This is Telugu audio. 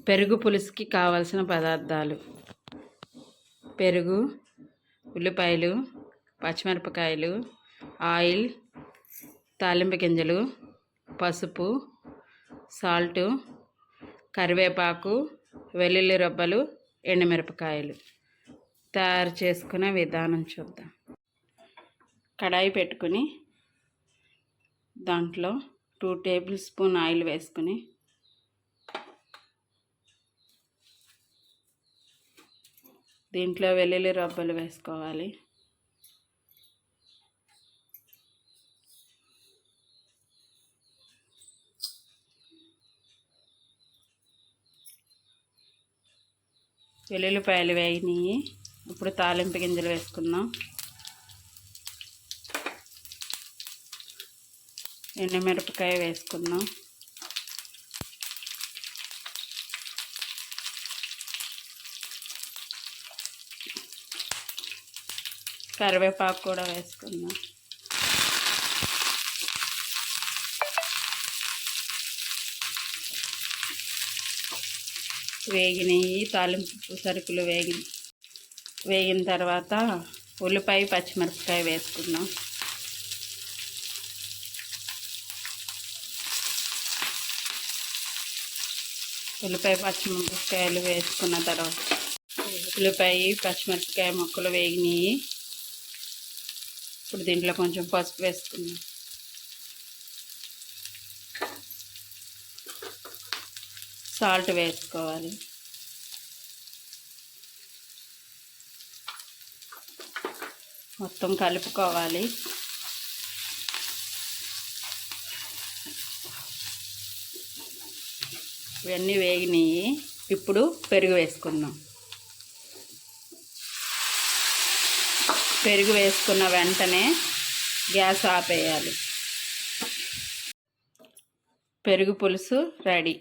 పెరుగు పులుసుకి కావలసిన పదార్థాలు: పెరుగు, ఉల్లిపాయలు, పచ్చిమిరపకాయలు, ఆయిల్, తాలింపు గింజలు, పసుపు, సాల్టు, కరివేపాకు, వెల్లుల్లి రబ్బలు, ఎండుమిరపకాయలు. తయారు చేసుకునే విధానం చూద్దాం. కడాయి పెట్టుకుని దాంట్లో 2 టేబుల్ స్పూన్ ఆయిల్ వేసుకుని దీంట్లో వెల్లుల్లి రబ్బలు వేసుకోవాలి. వెల్లుల్లిపాయలు వేగినాయి. ఇప్పుడు తాలింపు గింజలు వేసుకుందాం. ఎండుమిరపకాయ వేసుకుందాం. కరివేపాకు కూడా వేసుకుందాం. వేగినాయి. తాలింపు సరుకులు వేగిన తర్వాత ఉల్లిపాయ, పచ్చిమిరపకాయ వేసుకుందాం. ఉల్లిపాయ, పచ్చిమిరపకాయలు వేసుకున్న తర్వాత ఉల్లిపాయ, పచ్చిమిరపకాయ ముక్కలు వేగినాయి. ఇప్పుడు దీంట్లో కొంచెం పసుపు వేసుకుందాం. సాల్ట్ వేసుకోవాలి. మొత్తం కలుపుకోవాలి. ఇవన్నీ వేగినాయి. ఇప్పుడు పెరుగు వేసుకుందాం. పెరుగు వేసుకున్న వెంటనే గ్యాస్ ఆపేయాలి. పెరుగు పులుసు రెడీ.